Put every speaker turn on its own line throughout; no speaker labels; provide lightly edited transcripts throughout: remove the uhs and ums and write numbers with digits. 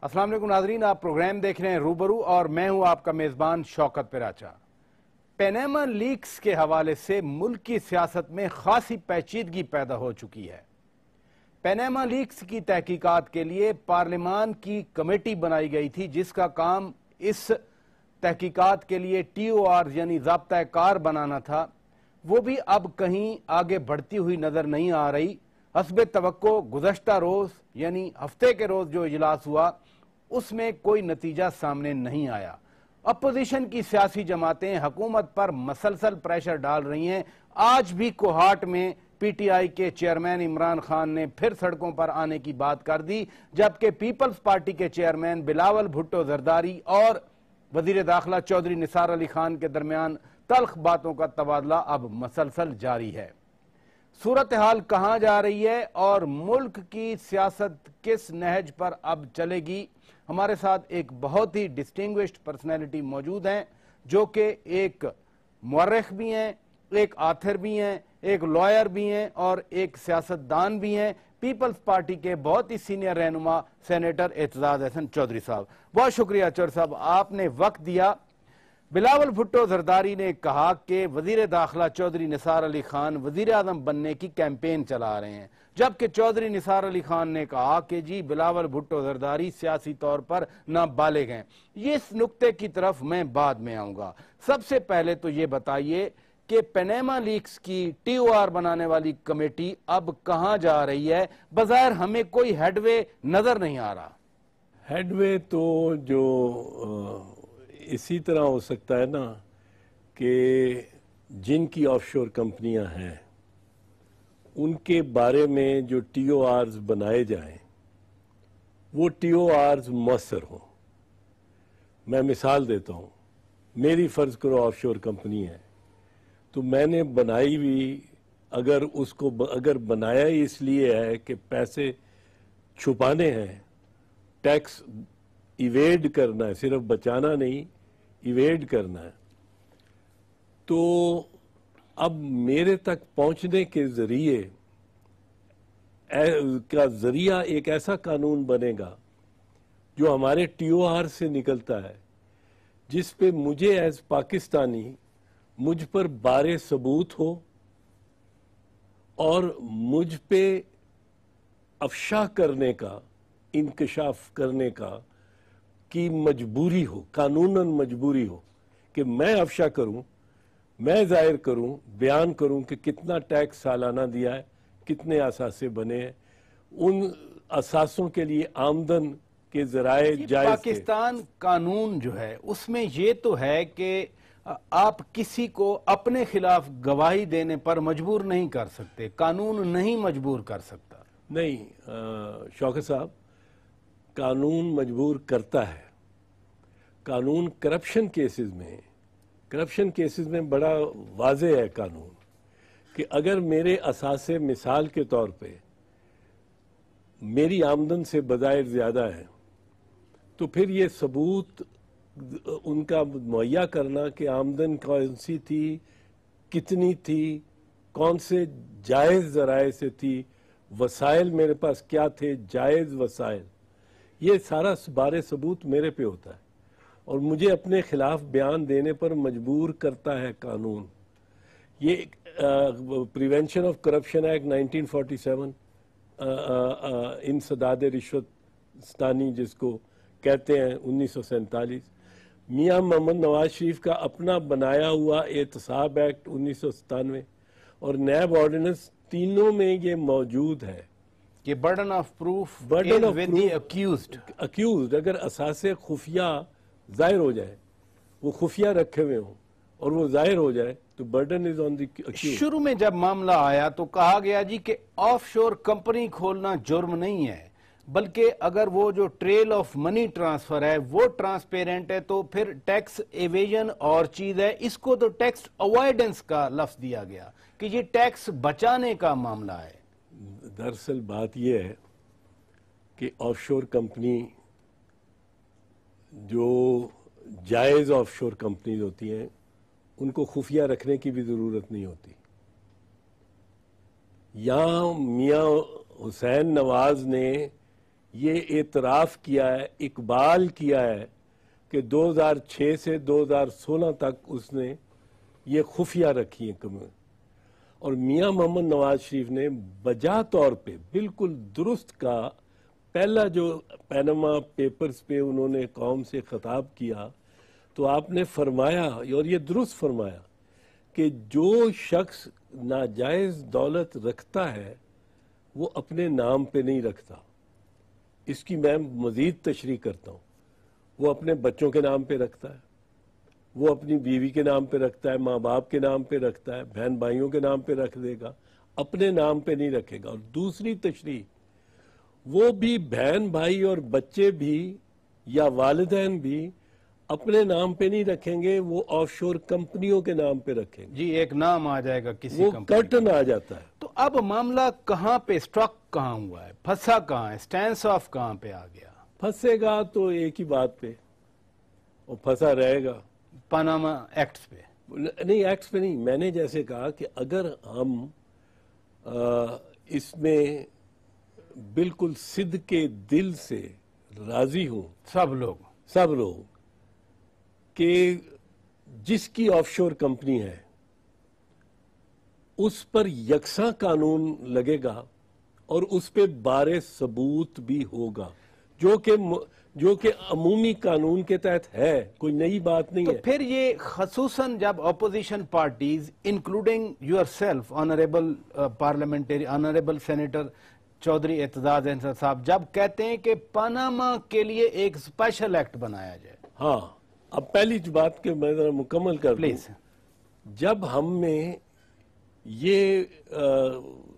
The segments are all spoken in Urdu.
السلام علیکم ناظرین، آپ پروگرام دیکھ رہے ہیں روبرو اور میں ہوں آپ کا میزبان شوکت پراچا۔ پیناما لیکس کے حوالے سے ملک کی سیاست میں خاصی پیچیدگی پیدا ہو چکی ہے۔ پیناما لیکس کی تحقیقات کے لیے پارلیمان کی کمیٹی بنائی گئی تھی جس کا کام اس تحقیقات کے لیے ٹی او آر یعنی ضابطہ کار بنانا تھا، وہ بھی اب کہیں آگے بڑھتی ہوئی نظر نہیں آ رہی۔ حسب توقع گزشتہ روز یعنی ہفتے کے روز جو اجلاس ہوا اس میں کوئی نتیجہ سامنے نہیں آیا۔ اپوزیشن کی سیاسی جماعتیں حکومت پر مسلسل پریشر ڈال رہی ہیں۔ آج بھی کوہاٹ میں پی ٹی آئی کے چیئرمین عمران خان نے پھر سڑکوں پر آنے کی بات کر دی، جبکہ پیپلز پارٹی کے چیئرمین بلاول بھٹو زرداری اور وزیر داخلہ چودھری نثار علی خان کے درمیان تلخ باتوں کا تبادلہ اب مسلسل جاری ہے۔ صورتحال کہاں جا رہی ہے اور ملک کی سیاست کس نہج پر اب چلے گی؟ ہمارے ساتھ ایک بہت ہی ڈسٹنگوشڈ پرسنالٹی موجود ہیں جو کہ ایک مورخ بھی ہیں، ایک آتھر بھی ہیں، ایک لائر بھی ہیں اور ایک سیاستدان بھی ہیں۔ پیپلز پارٹی کے بہت ہی سینئر رہنما سینیٹر اعتزاز احسن چودھری صاحب، بہت شکریہ چودھری صاحب، آپ نے وقت دیا۔ بلاول بھٹو زرداری نے کہا کہ وزیر داخلہ چودھری نثار علی خان وزیر اعظم بننے کی کیمپین چلا رہے ہیں، جبکہ چودھری نثار علی خان نے کہا کہ جی بلاول بھٹو زرداری سیاسی طور پر نابالغ ہیں۔ اس نقطے کی طرف میں بعد میں آؤں گا۔ سب سے پہلے تو یہ بتائیے کہ پیناما لیکس کی ٹی او آر بنانے والی کمیٹی اب کہاں جا رہی ہے؟ بظاہر ہمیں کوئی ہیڈ وے نظر نہیں آ رہا۔
ہیڈ وے تو جو اسی طرح ہو سکتا ہے نا کہ جن کی آف شور کمپنیاں ہیں ان کے بارے میں جو ٹی او آرز بنائے جائیں وہ ٹی او آرز مؤثر ہوں۔ میں مثال دیتا ہوں، میری فرض کرو آف شور کمپنی ہے تو میں نے بنائی بھی، اگر بنایا ہی اس لیے ہے کہ پیسے چھپانے ہیں، ٹیکس ایویڈ کرنا ہے، صرف بچانا نہیں ایویڈ کرنا ہے، تو اب میرے تک پہنچنے کے ذریعہ ایک ایسا قانون بنے گا جو ہمارے ٹی او آر سے نکلتا ہے، جس پہ مجھے ایز پاکستانی مجھ پر بارے ثبوت ہو اور مجھ پہ افشا کرنے کا، انکشاف کرنے کا کی مجبوری ہو، قانوناً مجبوری ہو کہ میں افشا کروں، میں ظاہر کروں، بیان کروں کہ کتنا ٹیکس سالانہ دیا ہے، کتنے اثاثے بنے ہیں، ان اثاثوں کے لیے آمدن کے ذرائع جائز تھے۔
پاکستان قانون جو ہے اس میں یہ تو ہے کہ آپ کسی کو اپنے خلاف گواہی دینے پر مجبور نہیں کر سکتے، قانون نہیں مجبور کر سکتا۔
نہیں شوکت صاحب، قانون مجبور کرتا ہے۔ قانون کرپشن کیسز میں بڑا واضح ہے قانون کہ اگر میرے اثاثے مثال کے طور پہ میری آمدن سے بظاہر زیادہ ہے تو پھر یہ ثبوت ان کا مہیا کرنا کہ آمدن کون سی تھی، کتنی تھی، کون سے جائز ذرائع سے تھی، وسائل میرے پاس کیا تھے، جائز وسائل، یہ سارا بارے ثبوت میرے پہ ہوتا ہے اور مجھے اپنے خلاف بیان دینے پر مجبور کرتا ہے قانون۔ یہ پریونشن آف کرپشن ایکٹ 1947 انسداد رشوت ستانی جس کو کہتے ہیں 1947، میاں محمد نواز شریف کا اپنا بنایا ہوا احتساب ایکٹ 1997 اور نیب آرڈیننس، تینوں میں یہ موجود ہے
کہ برڈن آف پروف
اکیوزڈ اگر اثاثے خفیہ ظاہر ہو جائے، وہ خفیہ رکھے ہوئے ہوں اور وہ ظاہر ہو جائے تو برڈن از آن دی اکیوزڈ۔
شروع میں جب معاملہ آیا تو کہا گیا جی کہ آف شور کمپنی کھولنا جرم نہیں ہے، بلکہ اگر وہ جو ٹریل آف منی ٹرانسفر ہے وہ ٹرانسپیرنٹ ہے تو پھر ٹیکس ایویژن اور چیز ہے، اس کو تو ٹیکس اوائیڈنس کا لفظ دیا گیا کہ یہ ٹیکس بچانے کا معاملہ ہے۔
دراصل بات یہ ہے کہ آف شور کمپنی جو جائز آف شور کمپنیز ہوتی ہیں ان کو خفیہ رکھنے کی بھی ضرورت نہیں ہوتی۔ یہاں میاں حسین نواز نے یہ اعتراف کیا ہے، اقبال کیا ہے کہ 2006 سے 2016 تک اس نے یہ خفیہ رکھی ہیں کمی، اور میاں محمد نواز شریف نے بجا طور پہ بالکل درست کا پہلا جو پیناما پیپرز پہ انہوں نے قوم سے خطاب کیا تو آپ نے فرمایا، اور یہ درست فرمایا، کہ جو شخص ناجائز دولت رکھتا ہے وہ اپنے نام پہ نہیں رکھتا. اس کی میں مزید تشریح کرتا ہوں. وہ اپنے بچوں کے نام پہ رکھتا ہے، وہ اپنی بیوی کے نام پہ رکھتا ہے، ماں باپ کے نام پہ رکھتا ہے، بہن بھائیوں کے نام پہ رکھ دے گا، اپنے نام پہ نہیں رکھے گا. اور دوسری تشریح، وہ بھی بہن بھائی اور بچے بھی یا والدین بھی اپنے نام پہ نہیں رکھیں گے، وہ آف شور کمپنیوں کے نام پہ رکھیں گے.
جی، ایک نام آ جائے گا کسی
وہ
کمپنی.
کرٹن آ جاتا ہے.
تو اب معاملہ کہاں پہ اسٹرک کہاں ہوا ہے، پھنسا کہاں ہے، سٹینس آف کہاں پہ آ گیا؟
پھنسے گا تو ایک ہی بات پہ، وہ پھنسا رہے گا.
پاناما ایکٹس پہ
نہیں، ایکٹس پہ نہیں. میں نے جیسے کہا کہ اگر ہم اس میں بالکل صدق کے دل سے راضی ہوں سب لوگ کہ جس کی آف شور کمپنی ہے اس پر یکساں قانون لگے گا اور اس پہ بار ثبوت بھی ہوگا، جو کہ عمومی قانون کے تحت ہے، کوئی نئی بات نہیں ہے.
تو پھر یہ خصوصاً جب opposition parties including yourself honourable parliamentary honourable senator Chaudhry Aitzaz Ahsan صاحب، جب کہتے ہیں کہ پاناما کے لیے ایک اسپیشل ایکٹ بنایا جائے.
ہاں، اب پہلی بات کہ میں ذرا مکمل کر دوں.
پلیز.
جب ہم میں یہ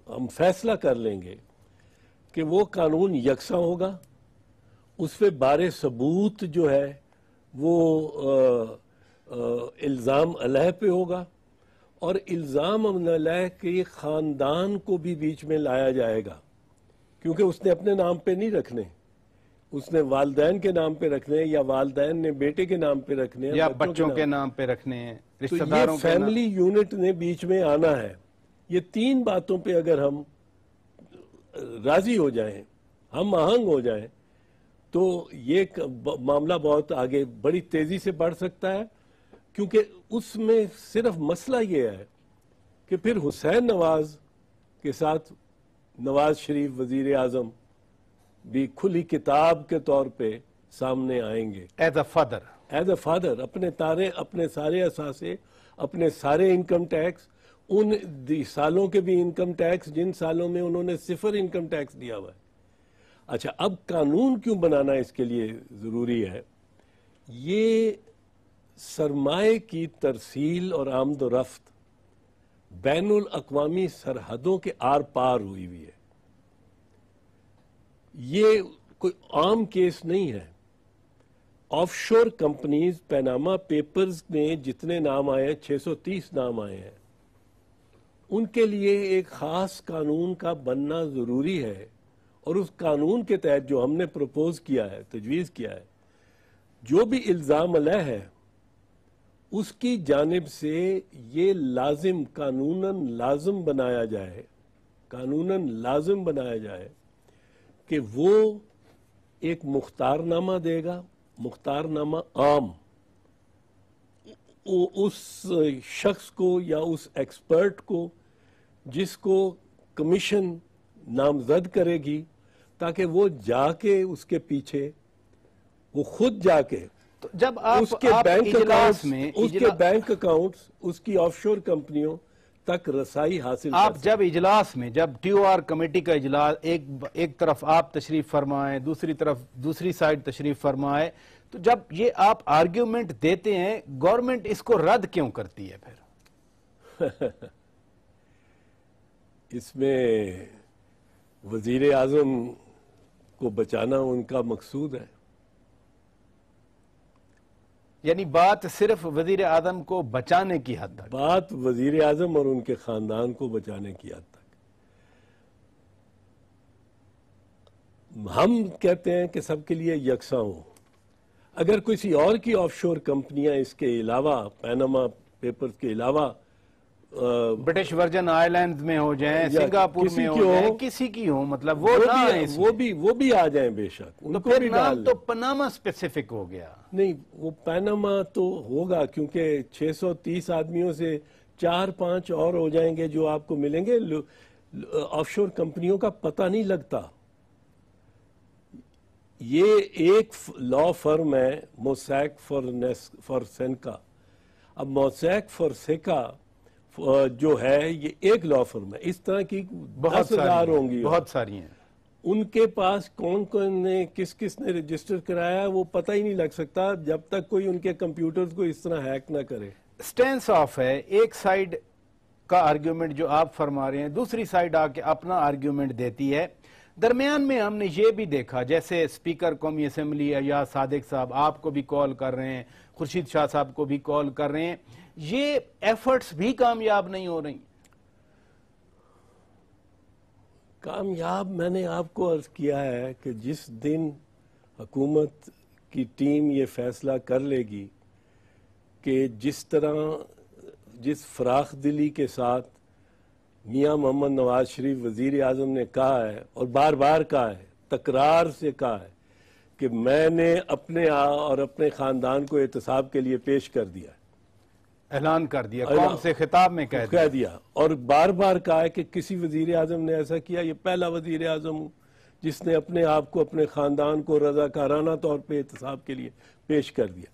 ہم فیصلہ کر لیں گے کہ وہ قانون یکساں ہوگا، اس پہ بار ثبوت جو ہے وہ الزام علیہ پہ ہوگا، اور الزام علیہ کے خاندان کو بھی بیچ میں لایا جائے گا، کیونکہ اس نے اپنے نام پہ نہیں رکھنے، اس نے والدین کے نام پہ رکھنے، یا والدین نے بیٹے کے نام پہ رکھنے،
یا بچوں کے نام پہ رکھنے ہیں، رشتہ
تو
داروں
یہ
کے نام.
فیملی یونٹ نے بیچ میں آنا ہے. یہ تین باتوں پہ اگر ہم راضی ہو جائیں، ہم آہنگ ہو جائیں، تو یہ معاملہ بہت آگے بڑی تیزی سے بڑھ سکتا ہے. کیونکہ اس میں صرف مسئلہ یہ ہے کہ پھر حسین نواز کے ساتھ نواز شریف وزیر اعظم بھی کھلی کتاب کے طور پہ سامنے آئیں گے.
ایز اے فادر
اپنے سارے اثاثے، اپنے سارے انکم ٹیکس، ان سالوں کے بھی انکم ٹیکس جن سالوں میں انہوں نے 0 انکم ٹیکس دیا ہوا ہے. اچھا، اب قانون کیوں بنانا اس کے لیے ضروری ہے؟ یہ سرمایہ کی ترسیل اور آمد و رفت بین الاقوامی سرحدوں کے آر پار ہوئی ہے. یہ کوئی عام کیس نہیں ہے. آف شور کمپنیز، پیناما پیپرز میں جتنے نام آئے ہیں، 630 نام آئے ہیں، ان کے لیے ایک خاص قانون کا بننا ضروری ہے. اور اس قانون کے تحت جو ہم نے پروپوز کیا ہے، تجویز کیا ہے، جو بھی الزام علیہ ہے اس کی جانب سے یہ لازم قانوناً لازم بنایا جائے کہ وہ ایک مختار نامہ دے گا، مختار نامہ عام، اس شخص کو یا اس ایکسپرٹ کو جس کو کمیشن نامزد کرے گی، تاکہ وہ جا کے اس کے پیچھے، وہ خود جا کے
جب
اس کے بینک اکاؤنٹس اس کی آف شور کمپنیوں تک رسائی حاصل
آپ جب اجلاس میں، جب ٹی او آر کمیٹی کا اجلاس، ایک طرف آپ تشریف فرمائیں، دوسری سائڈ تشریف فرمائے، تو جب یہ آپ آرگیومنٹ دیتے ہیں، گورنمنٹ اس کو رد کیوں کرتی ہے پھر؟
اس میں وزیر اعظم کو بچانا ان کا مقصود ہے.
یعنی بات صرف وزیر اعظم کو بچانے کی حد تک،
بات وزیر اعظم اور ان کے خاندان کو بچانے کی حد تک. ہم کہتے ہیں کہ سب کے لیے یکساں ہو. اگر کسی اور کی آف شور کمپنیاں اس کے علاوہ، پیناما پیپرز کے علاوہ
برٹش ورجن آئی لینڈز میں ہو جائیں، سنگاپور میں ہو جائیں، کسی کی ہو، مطلب
وہ بھی آ جائیں بے شک، ان کو بھی ڈال
تو پاناما اسپیسیفک ہو گیا.
نہیں، وہ پاناما تو ہوگا کیونکہ 630 آدمیوں سے 4-5 اور ہو جائیں گے جو آپ کو ملیں گے. آف شور کمپنیوں کا پتہ نہیں لگتا. یہ ایک لا فرم ہے موسیک فورسینکا. اب موسیک فورسینکا جو ہے یہ ایک لا فرم ہے، اس طرح کی 10,000 ہوں گی،
بہت ساری ہیں.
ان کے پاس کون نے کس نے رجسٹر کرایا وہ پتہ ہی نہیں لگ سکتا جب تک کوئی ان کے کمپیوٹرز کو اس طرح ہیک نہ کرے.
سٹینس آف ہے، ایک سائیڈ کا آرگیومنٹ جو آپ فرما رہے ہیں، دوسری سائیڈ آ کے اپنا آرگیومنٹ دیتی ہے. درمیان میں ہم نے یہ بھی دیکھا، جیسے اسپیکر قومی اسمبلی ایاز صادق صاحب آپ کو بھی کال کر رہے ہیں، خورشید شاہ صاحب کو بھی کال کر رہے ہیں، یہ ایفرٹس بھی کامیاب نہیں ہو رہی.
کامیاب میں نے آپ کو عرض کیا ہے کہ جس دن حکومت کی ٹیم یہ فیصلہ کر لے گی کہ جس فراخ دلی کے ساتھ میاں محمد نواز شریف وزیر اعظم نے کہا ہے اور بار بار کہا ہے، تکرار سے کہا ہے کہ میں نے اپنے اور اپنے خاندان کو احتساب کے لیے پیش کر دیا،
اعلان کر دیا، قوم سے خطاب میں کہہ دیا،
اور بار بار کہا ہے کہ کسی وزیر اعظم نے ایسا کیا، یہ پہلا وزیر اعظم ہوں جس نے اپنے آپ کو اپنے خاندان کو رضاکارانہ طور پہ احتساب کے لیے پیش کر دیا.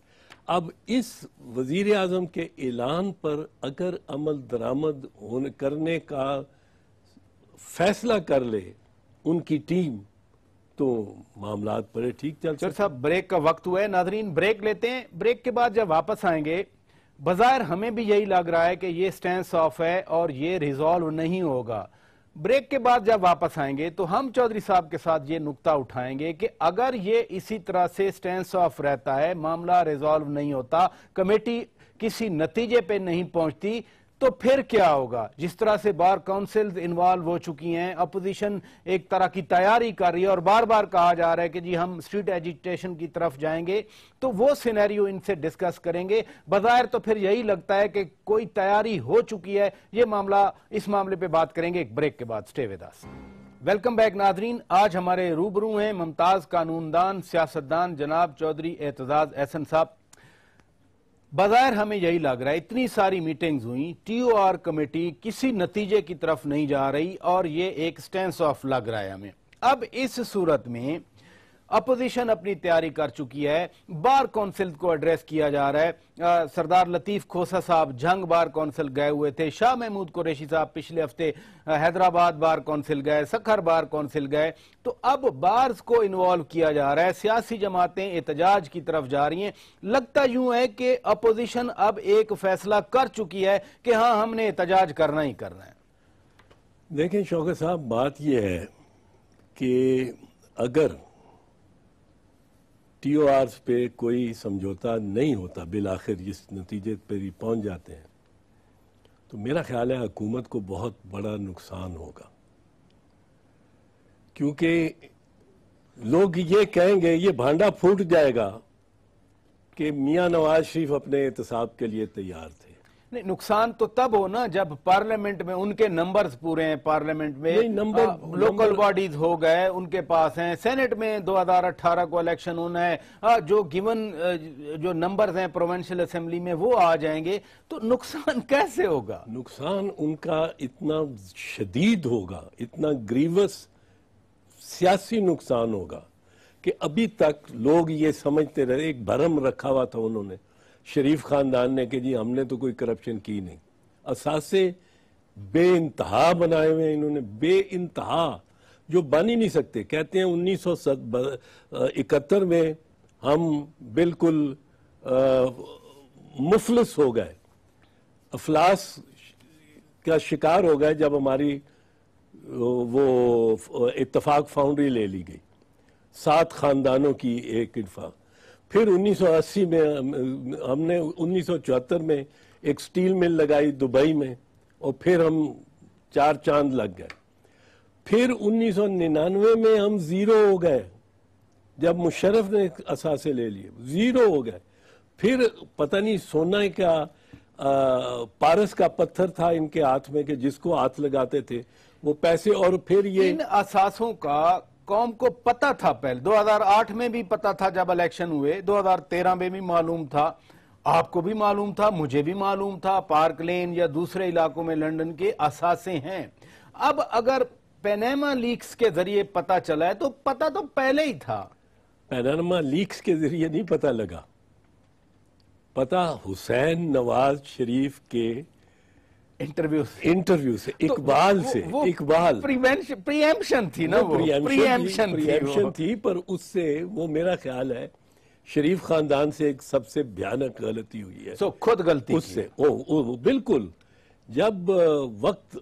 اب اس وزیر اعظم کے اعلان پر اگر عمل درآمد کرنے کا فیصلہ کر لے ان کی ٹیم تو معاملات بڑے ٹھیک چل سکتے.
سر صاحب بریک کا وقت ہوا ہے، ناظرین بریک لیتے ہیں. بریک کے بعد جب واپس آئیں گے، بظاہر ہمیں بھی یہی لگ رہا ہے کہ یہ سٹینس آف ہے اور یہ ریزالو نہیں ہوگا. بریک کے بعد جب واپس آئیں گے تو ہم چودھری صاحب کے ساتھ یہ نقطہ اٹھائیں گے کہ اگر یہ اسی طرح سے سٹینس آف رہتا ہے، معاملہ ریزالو نہیں ہوتا، کمیٹی کسی نتیجے پہ نہیں پہنچتی، تو پھر کیا ہوگا؟ جس طرح سے بار کونسلز انوالو ہو چکی ہیں، اپوزیشن ایک طرح کی تیاری کر رہی ہے اور بار بار کہا جا رہا ہے کہ جی ہم اسٹریٹ ایجیٹیشن کی طرف جائیں گے، تو وہ سینیریو ان سے ڈسکس کریں گے. بظاہر تو پھر یہی لگتا ہے کہ کوئی تیاری ہو چکی ہے. یہ معاملہ، اس معاملے پہ بات کریں گے ایک بریک کے بعد. سٹے ود اس. ویلکم بیک ناظرین. آج ہمارے روبرو ہیں ممتاز قانوندان، سیاستدان جناب چودھری اعتزاز احسن صاحب. بظاہر ہمیں یہی لگ رہا ہے، اتنی ساری میٹنگز ہوئیں، ٹی او آر کمیٹی کسی نتیجے کی طرف نہیں جا رہی اور یہ ایک سٹینس آف لگ رہا ہے ہمیں. اب اس صورت میں اپوزیشن اپنی تیاری کر چکی ہے، بار کونسل کو ایڈریس کیا جا رہا ہے. سردار لطیف کھوسا صاحب جھنگ بار کونسل گئے ہوئے تھے، شاہ محمود قریشی صاحب پچھلے ہفتے حیدرآباد بار کونسل گئے، سکھر بار کونسل گئے. تو اب بارز کو انوالو کیا جا رہا ہے، سیاسی جماعتیں احتجاج کی طرف جا رہی ہیں. لگتا یوں ہے کہ اپوزیشن اب ایک فیصلہ کر چکی ہے کہ ہاں ہم نے احتجاج کرنا ہی کرنا ہے.
دیکھیں شوکت صاحب، بات یہ ہے کہ اگر ٹی او آرز پہ کوئی سمجھوتا نہیں ہوتا، بالآخر اس نتیجے پہ ہی پہنچ جاتے ہیں، تو میرا خیال ہے حکومت کو بہت بڑا نقصان ہوگا. کیونکہ لوگ یہ کہیں گے، یہ بھانڈا پھوٹ جائے گا کہ میاں نواز شریف اپنے احتساب کے لیے تیار تھے.
نہیں، نقصان تو تب ہو نا جب پارلیمنٹ میں ان کے نمبرز پورے ہیں، پارلیمنٹ میں لوکل باڈیز ہو گئے ان کے پاس ہیں، سینٹ میں 2018 کو الیکشن ہونا ہے، جو گیون جو نمبرز ہیں پروونشل اسمبلی میں وہ آ جائیں گے، تو نقصان کیسے ہوگا؟
نقصان ان کا اتنا شدید ہوگا، اتنا گریوس سیاسی نقصان ہوگا کہ ابھی تک لوگ یہ سمجھتے رہے، ایک بھرم رکھا ہوا تھا انہوں نے شریف خاندان نے کہ جی ہم نے تو کوئی کرپشن کی نہیں. اثاثے بے انتہا بنائے ہوئے انہوں نے، بے انتہا، جو بن ہی نہیں سکتے. کہتے ہیں 1971 میں ہم بالکل مفلس ہو گئے، افلاس کا شکار ہو گئے جب ہماری وہ اتفاق فاؤنڈری لے لی گئی، 7 خاندانوں کی ایک اتفاق. پھر 1980 میں ہم نے 1974 میں ایک سٹیل مل لگائی دبئی میں، اور پھر ہم 4 چاند لگ گئے. پھر 1999 میں ہم زیرو ہو گئے جب مشرف نے اثاثے لے لیے، زیرو ہو گئے. پھر پتہ نہیں سونا کا پارس کا پتھر تھا ان کے ہاتھ میں کہ جس کو ہاتھ لگاتے تھے وہ پیسے. اور پھر یہ
ان اثاثوں کا قوم کو پتہ تھا پہلے 2008 میں بھی پتہ تھا جب الیکشن ہوئے, 2013 میں بھی معلوم تھا, آپ کو بھی معلوم تھا, مجھے بھی معلوم تھا. پارک لین یا دوسرے علاقوں میں لنڈن کے اثاثے ہیں. اب اگر پیناما لیکس کے ذریعے پتہ چلا ہے تو پتہ تو پہلے ہی تھا.
پیناما لیکس کے ذریعے نہیں پتہ لگا, پتہ حسین نواز شریف کے انٹرویو سے, اقبال سے. اقبال
پریمپشن تھی نا, وہ
پریمپشن تھی, پر اس سے وہ میرا خیال ہے شریف خاندان سے ایک سب سے بھیانک غلطی ہوئی ہے.
خود غلطی
اس سے بالکل. جب وقت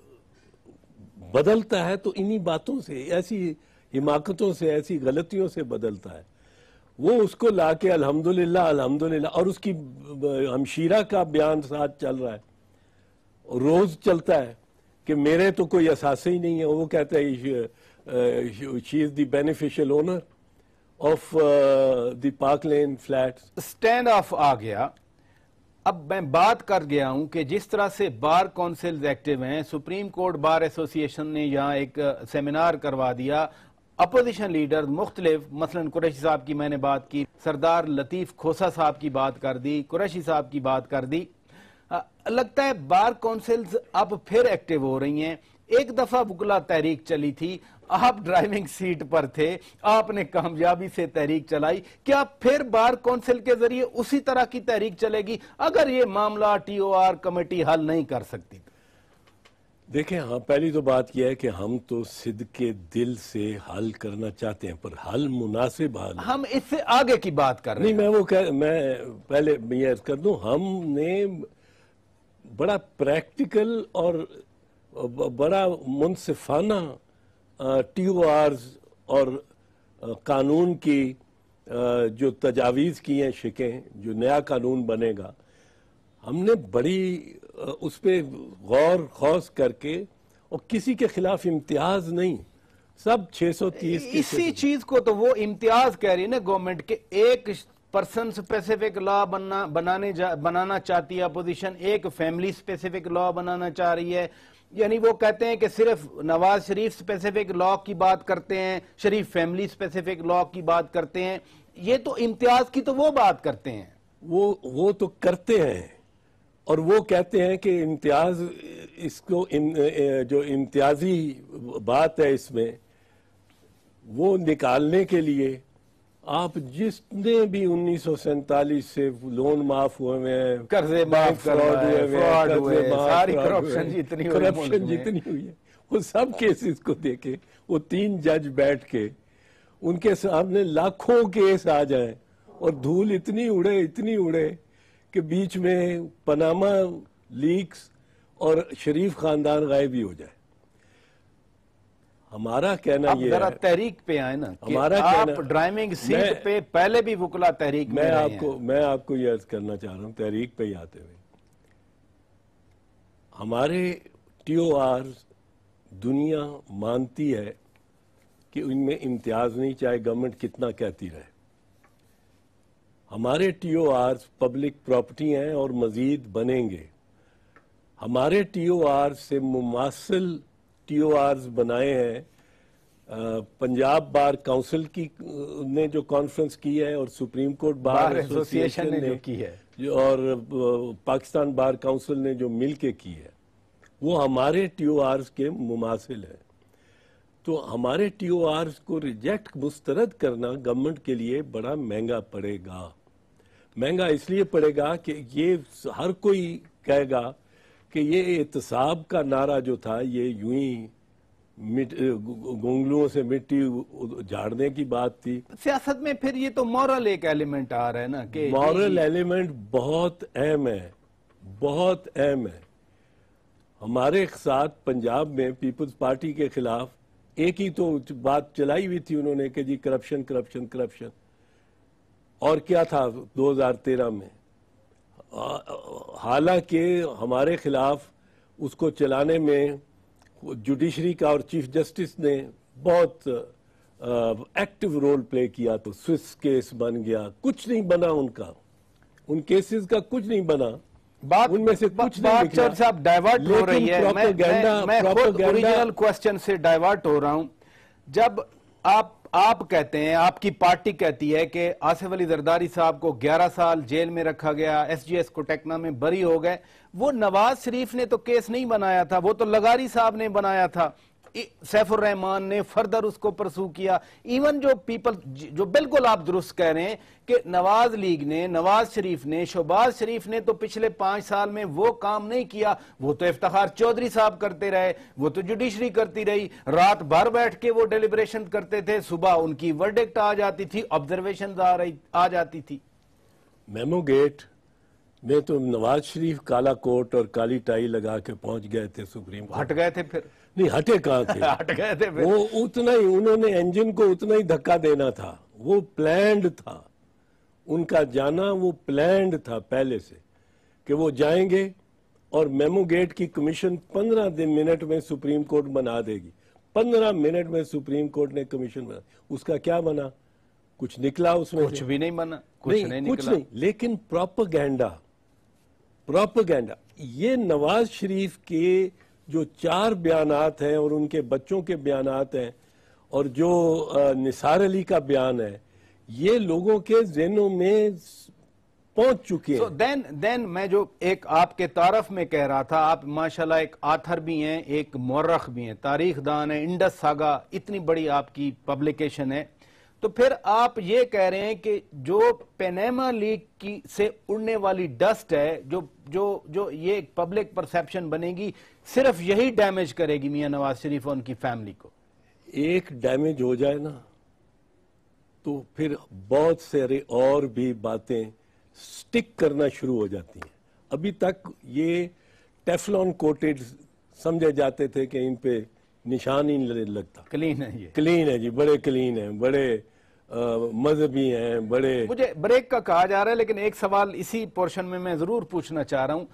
بدلتا ہے تو انہی باتوں سے, ایسی حماقتوں سے, ایسی غلطیوں سے بدلتا ہے. وہ اس کو لا کے الحمدللہ اور اس کی ہمشیرہ کا بیان ساتھ چل رہا ہے, روز چلتا ہے کہ میرے تو کوئی اثاثے ہی نہیں ہے. وہ کہتا ہے she is the beneficial owner of the Park Lane flats.
Stand off آ گیا. اب میں بات کر گیا ہوں کہ جس طرح سے بار کونسلز ایکٹیو ہیں, سپریم کورٹ بار ایسوسی ایشن نے یہاں ایک سیمینار کروا دیا, اپوزیشن لیڈر مختلف, مثلا قریشی صاحب کی میں نے بات کی, سردار لطیف کھوسا صاحب کی بات کر دی, قریشی صاحب کی بات کر دی. لگتا ہے بار کونسلز اب پھر ایکٹیو ہو رہی ہیں. ایک دفعہ وکلا تحریک چلی تھی, آپ ڈرائیونگ سیٹ پر تھے, آپ نے کامیابی سے تحریک چلائی. کیا پھر بار کونسل کے ذریعے اسی طرح کی تحریک چلے گی اگر یہ معاملہ ٹی او آر کمیٹی حل نہیں کر سکتی؟
دیکھیں, ہاں پہلی تو بات یہ ہے کہ ہم تو صدق دل سے حل کرنا چاہتے ہیں, پر حل مناسب حل.
ہم اس سے آگے کی بات کر رہے ہیں.
نہیں, میں پہلے یہ عرض کر دوں, ہم نے بڑا پریکٹیکل اور بڑا منصفانہ ٹی او آرز اور قانون کی جو تجاویز کی ہیں شکیں, جو نیا قانون بنے گا, ہم نے بڑی اس پہ غور خوض کر کے, اور کسی کے خلاف امتیاز نہیں, سب 630
اسی چیز کو تو وہ امتیاز کہہ رہی ہے نا گورنمنٹ کے. ایک پرسن سپیسیفک لا بنانا چاہتی ہے اپوزیشن, ایک فیملی سپیسیفک لا بنانا چاہ رہی ہے. یعنی وہ کہتے ہیں کہ صرف نواز شریف سپیسیفک لا کی بات کرتے ہیں, شریف فیملی سپیسیفک لا کی بات کرتے ہیں. یہ تو امتیاز کی تو وہ بات کرتے ہیں.
وہ تو کرتے ہیں, اور وہ کہتے ہیں کہ امتیاز, اس کو جو امتیازی بات ہے اس میں, وہ نکالنے کے لیے آپ جس نے بھی 1947 سے لون معاف ہوئے ہیں,
قرضے معاف فراڈ ہوئے, ساری کرپشن جتنی
ہوئی ہے, وہ سب کیسز کو دیکھیں. وہ 3 جج بیٹھ کے ان کے سامنے لاکھوں کیس آ جائیں اور دھول اتنی اڑے کہ بیچ میں پاناما لیکس اور شریف خاندان غائب ہی ہو جائے. ہمارا کہنا یہ ہے,
ذرا تحریک پہ آئے نا, آپ ڈرائیونگ سیٹ پہ پہلے بھی وکلا تحریک میں رہے ہیں.
میں آپ کو یہ عرض کرنا چاہ رہا ہوں, تحریک پہ ہی آتے ہوئے, ہمارے ٹی او آر دنیا مانتی ہے کہ ان میں امتیاز نہیں, چاہے گورنمنٹ کتنا کہتی رہے. ہمارے ٹی او آرز پبلک پراپرٹی ہیں اور مزید بنیں گے. ہمارے ٹی او آر سے مماثل ٹی او آرز بنائے ہیں پنجاب بار کاؤنسل کی نے جو کانفرنس کی ہے, اور سپریم کورٹ بار ایسوسی ایشن نے جو کی ہے, اور پاکستان بار کاؤنسل نے جو مل کے کی ہے, وہ ہمارے ٹی او آرز کے مماثل ہے. تو ہمارے ٹی او آرز کو ریجیکٹ مسترد کرنا گورنمنٹ کے لیے بڑا مہنگا پڑے گا. مہنگا اس لیے پڑے گا کہ یہ ہر کوئی کہے گا کہ یہ احتساب کا نعرہ جو تھا یہ یوں ہی گونگلوں سے مٹی جھاڑنے کی بات تھی.
سیاست میں پھر یہ تو مورل ایک ایلیمنٹ آ رہا ہے نا, کہ
مورل ایلیمنٹ بہت اہم ہے, بہت اہم ہے. ہمارے ساتھ پنجاب میں پیپلز پارٹی کے خلاف ایک ہی تو بات چلائی ہوئی تھی انہوں نے کہ جی کرپشن. اور کیا تھا 2013 میں, حالانکہ ہمارے خلاف اس کو چلانے میں جوڈیشری کا اور چیف جسٹس نے بہت ایکٹیو رول پلے کیا. تو سوئس کیس بن گیا, کچھ نہیں بنا ان کا, ان کیسز کا کچھ نہیں بنا. ان میں سے کچھ نہیں
بات چور صاحب ڈائیورٹ ہو رہی ہے، میں خود اوریجنل کوسچن سے ڈائیورٹ ہو رہا ہوں. جب آپ کہتے ہیں، آپ کی پارٹی کہتی ہے کہ آصف علی زرداری صاحب کو 11 سال جیل میں رکھا گیا، ایس جی ایس کوٹیکنا میں بری ہو گئے، وہ نواز شریف نے تو کیس نہیں بنایا تھا، وہ تو لغاری صاحب نے بنایا تھا، سیف الرحمان نے فردر اس کو پرسو کیا. ایون جو پیپل جو بالکل آپ درست کہہ رہے ہیں کہ نواز لیگ نے، نواز شریف نے، شہباز شریف نے تو پچھلے 5 سال میں وہ کام نہیں کیا. وہ تو افتخار چودھری صاحب کرتے رہے، وہ تو جوڈیشری کرتی رہی، رات بھر بیٹھ کے وہ ڈیلیبریشن کرتے تھے، صبح ان کی ورڈکٹ آ جاتی تھی، آبزرویشنز آ جاتی تھی.
میمو گیٹ میں تو نواز شریف کالا کوٹ اور کالی ٹائی لگا کے پہنچ گئے تھے سپریم کورٹ.
ہٹ گئے تھے پھر؟
نہیں، ہٹے کہاں تھے.
ہٹ گئے تھے پھر.
وہ اتنا ہی انہوں نے انجن کو اتنا ہی دھکا دینا تھا، وہ پلانڈ تھا ان کا جانا، وہ پلانڈ تھا پہلے سے کہ وہ جائیں گے اور میمو گیٹ کی کمیشن 15 منٹ میں سپریم کورٹ بنا دے گی. 15 منٹ میں سپریم کورٹ نے کمیشن بنا. اس کا کیا بنا؟ کچھ نکلا اس میں؟
کچھ بھی نہیں بنا، کچھ نہیں نکلا.
لیکن پروپیگنڈا یہ نواز شریف کے جو 4 بیانات ہیں اور ان کے بچوں کے بیانات ہیں اور جو نثار علی کا بیان ہے، یہ لوگوں کے ذہنوں میں پہنچ چکے ہیں.
دین میں جو ایک آپ کے تعارف میں کہہ رہا تھا، آپ ماشاءاللہ ایک آتھر بھی ہیں، ایک مورخ بھی ہیں، تاریخ دان ہیں، انڈس ساگا اتنی بڑی آپ کی پبلیکیشن ہے. تو پھر آپ یہ کہہ رہے ہیں کہ جو پینیما لیک کی سے اڑنے والی ڈسٹ ہے، جو یہ ایک پبلک پرسیپشن بنے گی، صرف یہی ڈیمیج کرے گی میاں نواز شریف اور ان کی فیملی کو.
ایک ڈیمیج ہو جائے نا تو پھر بہت سارے اور بھی باتیں سٹک کرنا شروع ہو جاتی ہیں. ابھی تک یہ ٹیفلون کوٹڈ سمجھے جاتے تھے کہ ان پہ نشان ہی نہیں لگتا.
کلین ہے، یہ
کلین ہے جی، بڑے کلین ہیں، بڑے مذہبی ہیں، بڑے.
مجھے بریک کا کہا جا رہا ہے، لیکن ایک سوال اسی پورشن میں ضرور پوچھنا چاہ رہا ہوں.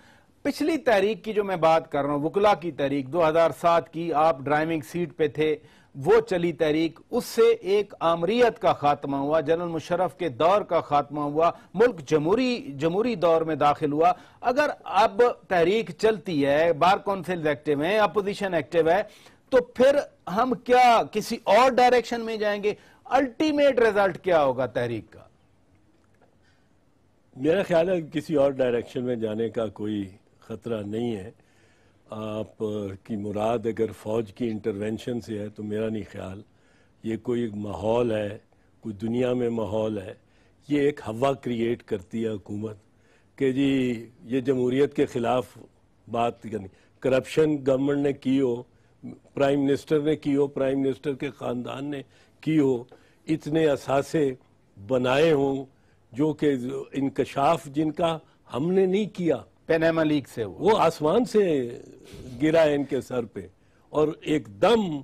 پچھلی تحریک کی جو میں بات کر رہا ہوں، وکلا کی تحریک 2007 کی، آپ ڈرائیونگ سیٹ پہ تھے، وہ چلی تحریک، اس سے ایک آمریت کا خاتمہ ہوا، جنرل مشرف کے دور کا خاتمہ ہوا، ملک جمہوری دور میں داخل ہوا. اگر اب تحریک چلتی ہے، بار کونسل ایکٹیو ہیں، اپوزیشن ایکٹیو ہے، تو پھر ہم کیا کسی اور ڈائریکشن میں جائیں گے؟ الٹیمیٹ ریزلٹ کیا ہوگا تحریک کا؟
میرا خیال ہے کسی اور ڈائریکشن میں جانے کا کوئی خطرہ نہیں ہے. آپ کی مراد اگر فوج کی انٹرونشن سے ہے تو میرا نہیں خیال. یہ کوئی ایک ماحول ہے، کوئی دنیا میں ماحول ہے. یہ ایک ہوا کریٹ کرتی ہے حکومت کہ جی یہ جمہوریت کے خلاف بات کرنی. کرپشن گورنمنٹ نے کی ہو، پرائم منسٹر نے کی ہو، پرائم منسٹر کے خاندان نے کی ہو، اتنے اثاثے بنائے ہوں جو کہ انکشاف جن کا ہم نے نہیں کیا،
پینیما لیک سے
وہ آسمان سے گرا ہے ان کے سر پہ اور ایک دم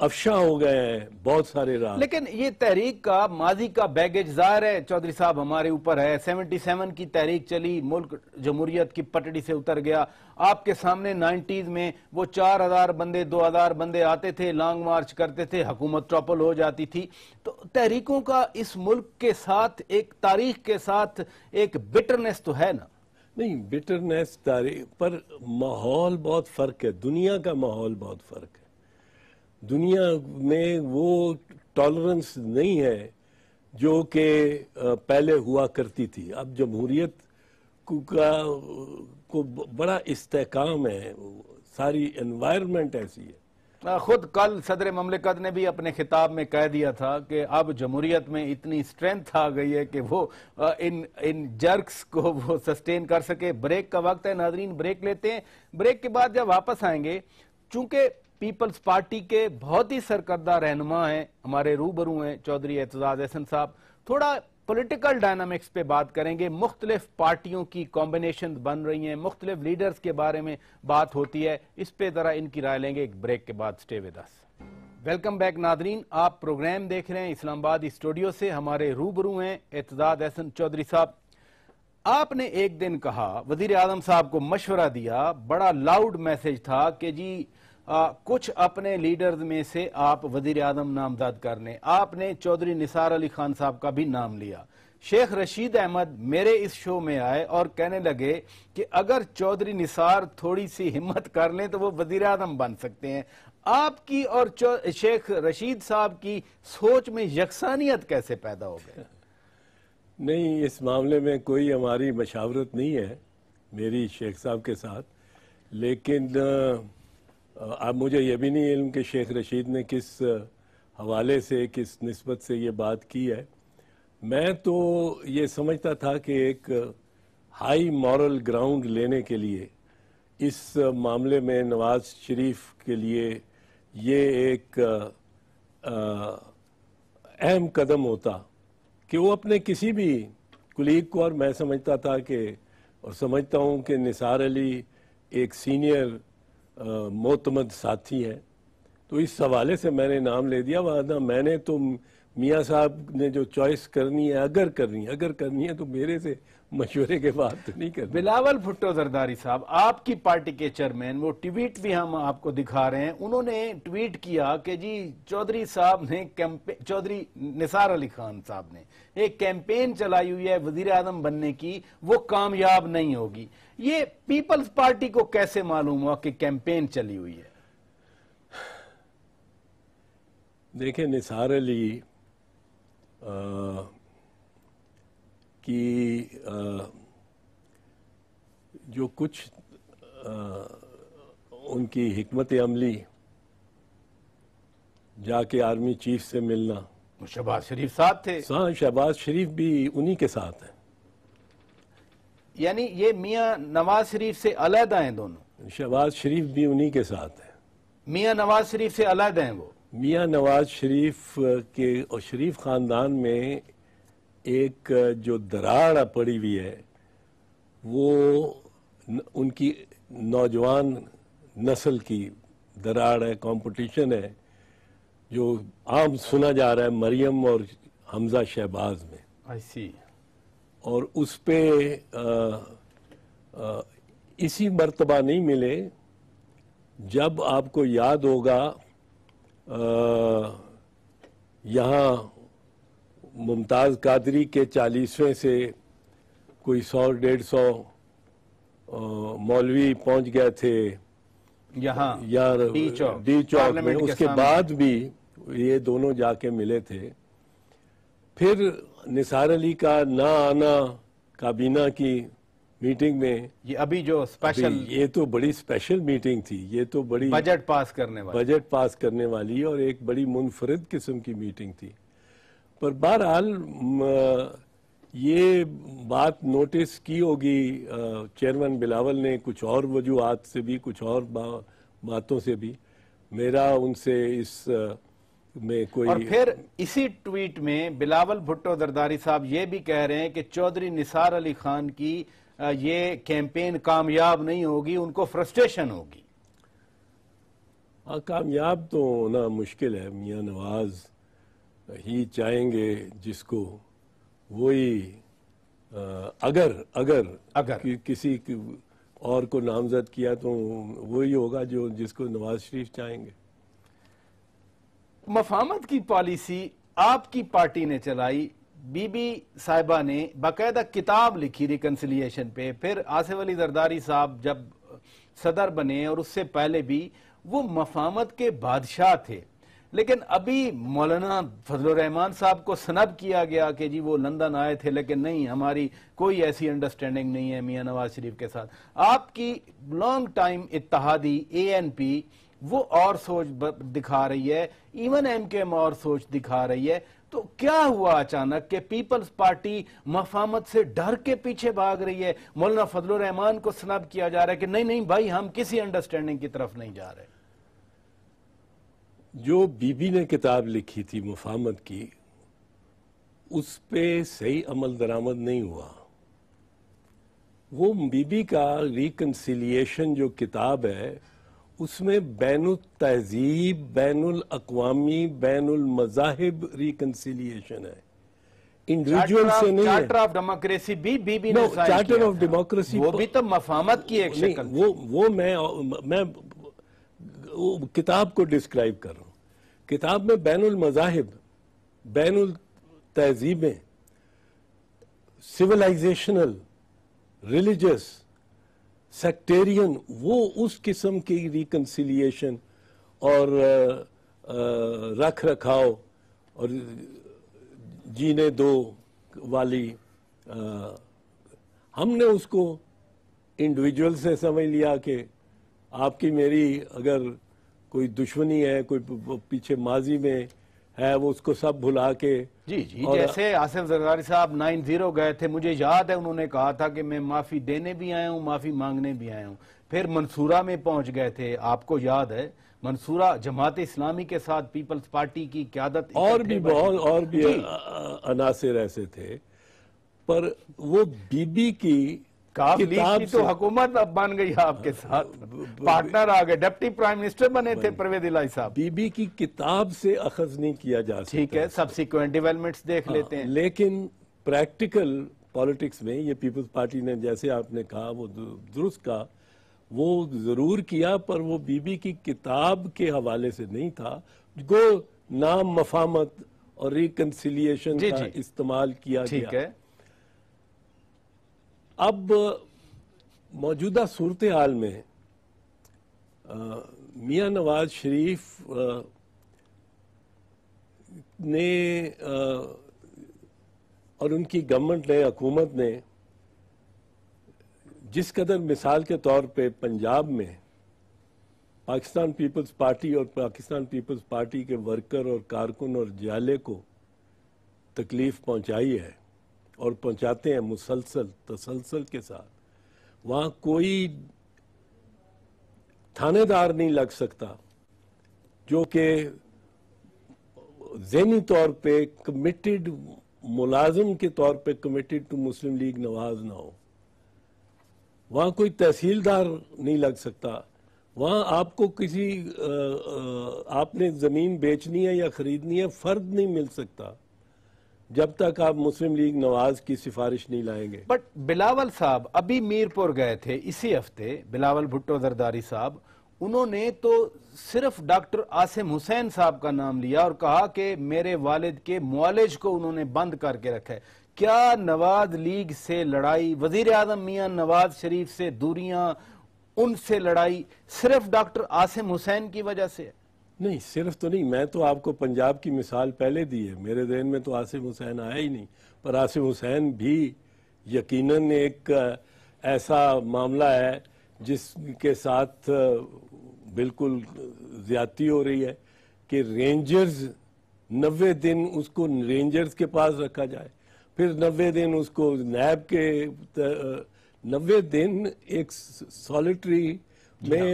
افشاں ہو گئے ہیں بہت سارے راز.
لیکن یہ تحریک کا ماضی کا بیگیج ظاہر ہے چودھری صاحب ہمارے اوپر ہے. 77 کی تحریک چلی، ملک جمہوریت کی پٹڑی سے اتر گیا. آپ کے سامنے 90s میں وہ 4000 بندے 2000 بندے آتے تھے، لانگ مارچ کرتے تھے، حکومت ٹراپل ہو جاتی تھی. تو تحریکوں کا اس ملک کے ساتھ، ایک تاریخ کے ساتھ ایک بٹرنس تو ہے نا؟
نہیں، بٹرنس تاریخ پر ماحول بہت فرق ہے، دنیا کا ماحول بہت فرق ہے. دنیا میں وہ ٹالرنس نہیں ہے جو کہ پہلے ہوا کرتی تھی. اب جمہوریت کو بڑا استحکام ہے، ساری انوائرمنٹ ایسی ہے.
خود کل صدر مملکت نے بھی اپنے خطاب میں کہہ دیا تھا کہ اب جمہوریت میں اتنی سٹرینتھ آ گئی ہے کہ وہ ان جرکس کو وہ سسٹین کر سکے. بریک کا وقت ہے ناظرین، بریک لیتے ہیں. بریک کے بعد جب واپس آئیں گے، چونکہ پیپلز پارٹی کے بہت ہی سرکردہ رہنما ہیں، ہمارے روبرو ہیں چودھری اعتزاز احسن صاحب، تھوڑا پولیٹیکل ڈائنامکس پہ بات کریں گے. مختلف پارٹیوں کی کمبینیشن بن رہی ہیں، مختلف لیڈرز کے بارے میں بات ہوتی ہے، اس پہ ذرا ان کی رائے لیں گے ایک بریک کے بعد. سٹے ود اس. ویلکم بیک ناظرین، آپ پروگرام دیکھ رہے ہیں اسلام آباد اسٹوڈیو سے. ہمارے روبرو ہیں اعتزاز احسن چودھری صاحب. آپ نے ایک دن کہا، وزیر اعظم صاحب کو مشورہ دیا، بڑا لاؤڈ میسج تھا کہ جی کچھ اپنے لیڈرز میں سے آپ وزیر اعظم نامزد کر لیں. آپ نے چودھری نثار علی خان صاحب کا بھی نام لیا. شیخ رشید احمد میرے اس شو میں آئے اور کہنے لگے کہ اگر چودھری نثار تھوڑی سی ہمت کر لیں تو وہ وزیر اعظم بن سکتے ہیں. آپ کی اور شیخ رشید صاحب کی سوچ میں یکسانیت کیسے پیدا ہو گئی؟
نہیں، اس معاملے میں کوئی ہماری مشاورت نہیں ہے میری شیخ صاحب کے ساتھ، لیکن اب مجھے یہ بھی نہیں علم کہ شیخ رشید نے کس حوالے سے، کس نسبت سے یہ بات کی ہے. میں تو یہ سمجھتا تھا کہ ایک ہائی مورل گراؤنڈ لینے کے لیے اس معاملے میں نواز شریف کے لیے یہ ایک اہم قدم ہوتا کہ وہ اپنے کسی بھی کلیگ کو، اور میں سمجھتا تھا کہ اور سمجھتا ہوں کہ نثار علی ایک سینئر معتمد ساتھی ہیں، تو اس حوالے سے میں نے نام لے دیا. ورنہ میں نے تو میاں صاحب نے جو چوائس کرنی ہے، اگر کرنی ہے تو میرے سے مشورے کے بعد تو نہیں کرنی.
بلاول بھٹو زرداری صاحب آپ کی پارٹی کے چیئرمین، وہ ٹویٹ بھی ہم آپ کو دکھا رہے ہیں، انہوں نے ٹویٹ کیا کہ جی چودھری صاحب نے چودھری نثار علی خان صاحب نے ایک کیمپین چلائی ہوئی ہے وزیر اعظم بننے کی، وہ کامیاب نہیں ہوگی. یہ پیپلز پارٹی کو کیسے معلوم ہوا کہ کیمپین چلی ہوئی ہے؟
دیکھیں، نثار علی کی جو کچھ ان کی حکمت عملی، جا کے آرمی چیف سے ملنا.
شہباز شریف ساتھ تھے.
شہباز شریف بھی انہی کے ساتھ ہیں.
یعنی یہ میاں نواز شریف سے علیحدہ ہیں دونوں؟
شہباز شریف بھی انہی کے ساتھ ہیں.
میاں نواز شریف سے علیحدہ ہیں وہ؟
میاں نواز شریف کے اور شریف خاندان میں ایک جو دراڑ پڑی ہوئی ہے، وہ ان کی نوجوان نسل کی دراڑ ہے، کمپٹیشن ہے، جو عام سنا جا رہا ہے مریم اور حمزہ شہباز میں. اور اس پہ اسی مرتبہ نہیں ملے. جب آپ کو یاد ہوگا یہاں ممتاز قادری کے 40ویں سے کوئی 100-150 مولوی پہنچ گئے تھے
یہاں
ڈی چوک میں. اس کے بعد بھی یہ دونوں جا کے ملے تھے. پھر نثار علی کا نہ آنا کابینہ کی میٹنگ میں،
یہ ابھی جو اسپیشل،
یہ تو بڑی اسپیشل میٹنگ تھی، یہ تو بڑی
بجٹ پاس کرنے
والی اور ایک بڑی منفرد قسم کی میٹنگ تھی. پر بہرحال یہ بات نوٹس کی ہوگی چیئرمین بلاول نے، کچھ اور وجوہات سے بھی، کچھ اور باتوں سے بھی. میرا ان سے اس میں کوئی.
اور پھر اسی ٹویٹ میں بلاول بھٹو زرداری صاحب یہ بھی کہہ رہے ہیں کہ چودھری نثار علی خان کی یہ کیمپین کامیاب نہیں ہوگی، ان کو فرسٹریشن ہوگی.
کامیاب تو ہونا مشکل ہے. میاں نواز ہی چاہیں گے جس کو، وہی اگر کسی اور کو نامزد کیا تو وہی ہوگا جس کو نواز شریف چاہیں گے.
مفاہمت کی پالیسی آپ کی پارٹی نے چلائی. بی بی صاحبہ نے باقاعدہ کتاب لکھی ریکنسیلیشن پہ. پھر آصف علی زرداری صاحب جب صدر بنے اور اس سے پہلے بھی وہ مفاہمت کے بادشاہ تھے. لیکن ابھی مولانا فضل الرحمان صاحب کو سنب کیا گیا کہ جی وہ لندن آئے تھے لیکن نہیں، ہماری کوئی ایسی انڈرسٹینڈنگ نہیں ہے میاں نواز شریف کے ساتھ. آپ کی لانگ ٹائم اتحادی ANP وہ اور سوچ دکھا رہی ہے، ایون MKM اور سوچ دکھا رہی ہے. تو کیا ہوا اچانک کہ پیپلز پارٹی مفاہمت سے ڈر کے پیچھے بھاگ رہی ہے؟ مولانا فضل الرحمان کو سنب کیا جا رہا ہے کہ نہیں بھائی ہم کسی انڈرسٹینڈنگ کی طرف نہیں جا رہے.
جو بی بی نے کتاب لکھی تھی مفاہمت کی، اس پہ صحیح عمل درآمد نہیں ہوا. وہ بی بی کا ریکنسیلیشن جو کتاب ہے، اس میں بین التہذیب، بین الاقوامی، بین المذاہب ریکنسیلیشن ہے، انڈیویجول سے نہیں ہے.
چارٹر آف ڈیموکریسی بھی بی بی نے سائن کیا.
چارٹر آف ڈیموکریسی
وہ بھی تو مفاہمت کی ایک شکل.
وہ میں کتاب کو ڈسکرائب کر رہا ہوں. کتاب میں بین المذاہب، بین التہذیبیں، سویلائزیشنل، ریلیجس، سیکٹیرین، وہ اس قسم کی ریکنسیلیشن اور رکھ رکھاؤ اور جینے دو والی، ہم نے اس کو انڈیویجول سے سمجھ لیا کہ آپ کی میری اگر کوئی دشمنی ہے، کوئی پیچھے ماضی میں ہے، وہ اس کو سب بھلا کے.
جی جیسے آصف زرداری صاحب 9-0 گئے تھے، مجھے یاد ہے انہوں نے کہا تھا کہ میں معافی دینے بھی آیا ہوں، معافی مانگنے بھی آیا ہوں. پھر منصورہ میں پہنچ گئے تھے، آپ کو یاد ہے منصورہ جماعت اسلامی کے ساتھ پیپلز پارٹی کی قیادت،
اور بھی عناصر ایسے تھے. پر وہ بی بی کی
کتاب کی تو حکومت اب بن گئی آپ کے ساتھ، پارٹنر آ گئے، ڈپٹی پرائم منسٹر بنے تھے پرویز الہی صاحب.
بی بی کی کتاب سے اخذ نہیں کیا جا سکتا.
ٹھیک ہے، سبسیکوینٹ ڈیولپمنٹس دیکھ لیتے ہیں.
لیکن پریکٹیکل پالیٹکس میں یہ پیپلز پارٹی نے، جیسے آپ نے کہا، وہ درست کہا، وہ ضرور کیا، پر وہ بی بی کی کتاب کے حوالے سے نہیں تھا. گو نام مفاہمت اور ریکنسیلیشن کا استعمال کیا گیا.
ٹھیک ہے.
اب موجودہ صورتحال میں میاں نواز شریف نے اور ان کی گورنمنٹ نے، حکومت نے جس قدر مثال کے طور پہ پنجاب میں پاکستان پیپلز پارٹی اور پاکستان پیپلز پارٹی کے ورکر اور کارکن اور جالے کو تکلیف پہنچائی ہے اور پہنچاتے ہیں تسلسل کے ساتھ، وہاں کوئی تھانے دار نہیں لگ سکتا جو کہ ذہنی طور پہ کمیٹڈ، ملازم کے طور پہ کمیٹڈ ٹو مسلم لیگ نواز نہ ہو. وہاں کوئی تحصیلدار نہیں لگ سکتا. وہاں آپ کو آپ نے زمین بیچنی ہے یا خریدنی ہے، فرد نہیں مل سکتا جب تک آپ مسلم لیگ نواز کی سفارش نہیں لائیں گے.
بٹ بلاول صاحب ابھی میرپور گئے تھے اسی ہفتے، بلاول بھٹو زرداری صاحب، انہوں نے تو صرف ڈاکٹر عاصم حسین صاحب کا نام لیا اور کہا کہ میرے والد کے معالج کو انہوں نے بند کر کے رکھا ہے. کیا نواز لیگ سے لڑائی، وزیر اعظم میاں نواز شریف سے دوریاں، ان سے لڑائی صرف ڈاکٹر عاصم حسین کی وجہ سے؟
نہیں، صرف تو نہیں. میں تو آپ کو پنجاب کی مثال پہلے دی ہے، میرے ذہن میں تو عاصم حسین آیا ہی نہیں. پر عاصم حسین بھی یقیناً ایک ایسا معاملہ ہے جس کے ساتھ بالکل زیادتی ہو رہی ہے کہ رینجرز 90 دن اس کو رینجرز کے پاس رکھا جائے، پھر 90 دن اس کو نیب کے 90 دن ایک سالیٹری میں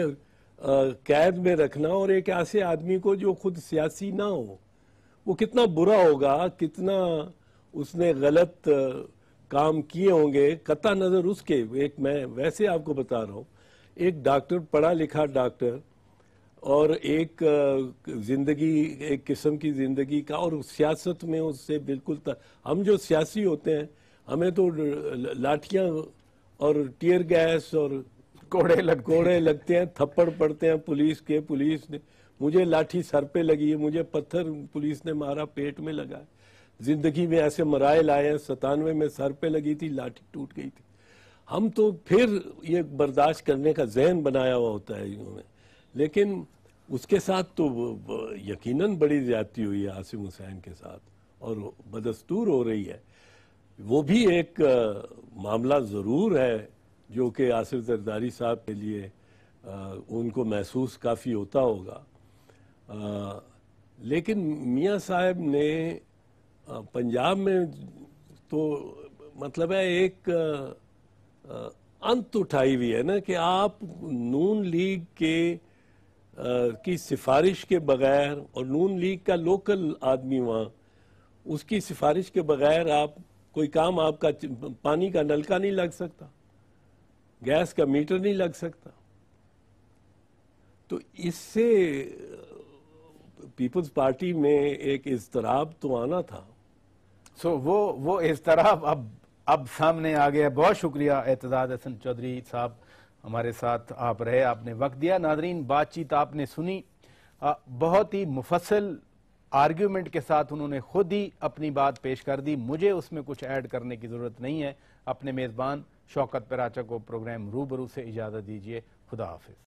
قید میں رکھنا، اور ایک ایسے آدمی کو جو خود سیاسی نہ ہو، وہ کتنا برا ہوگا، کتنا اس نے غلط کام کیے ہوں گے. قطع نظر اس کے، ایک میں ویسے آپ کو بتا رہا ہوں، ایک ڈاکٹر، پڑھا لکھا ڈاکٹر، اور ایک زندگی، ایک قسم کی زندگی کا، اور سیاست میں اس سے بالکل ہم جو سیاسی ہوتے ہیں ہمیں تو لاٹھیاں اور ٹیئر گیس اور کوڑے لگتے ہیں، تھپڑ پڑتے ہیں پولیس نے، مجھے لاٹھی سر پہ لگی ہے، مجھے پتھر پولیس نے مارا، پیٹ میں لگا ہے. زندگی میں ایسے مرائل آئے ہیں. 97 میں سر پہ لگی تھی، لاٹھی ٹوٹ گئی تھی. ہم تو پھر یہ برداشت کرنے کا ذہن بنایا ہوا ہوتا ہے انہوں نے. لیکن اس کے ساتھ تو یقیناً بڑی زیادتی ہوئی ہے عاصم حسین کے ساتھ، اور بدستور ہو رہی ہے. وہ بھی ایک معاملہ ضرور ہے جو کہ آصف زرداری صاحب کے لیے ان کو محسوس کافی ہوتا ہوگا. لیکن میاں صاحب نے پنجاب میں تو مطلب ہے ایک انت اٹھائی ہوئی ہے نا کہ آپ نون لیگ کی سفارش کے بغیر، اور نون لیگ کا لوکل آدمی وہاں، اس کی سفارش کے بغیر آپ کوئی کام، آپ کا پانی کا نلکا نہیں لگ سکتا، گیس کا میٹر نہیں لگ سکتا. تو اس سے پیپلز پارٹی میں ایک اضطراب تو آنا تھا.
وہ اضطراب اب سامنے آ گیا. بہت شکریہ اعتزاز احسن چودھری صاحب ہمارے ساتھ آپ رہے, آپ نے وقت دیا. ناظرین, بات چیت آپ نے سنی, بہت ہی مفصل آرگیومنٹ کے ساتھ انہوں نے خود ہی اپنی بات پیش کر دی. مجھے اس میں کچھ ایڈ کرنے کی ضرورت نہیں ہے. اپنے میزبان شوکت پراچا کو پروگرام روبرو سے اجازت دیجیے. خدا حافظ.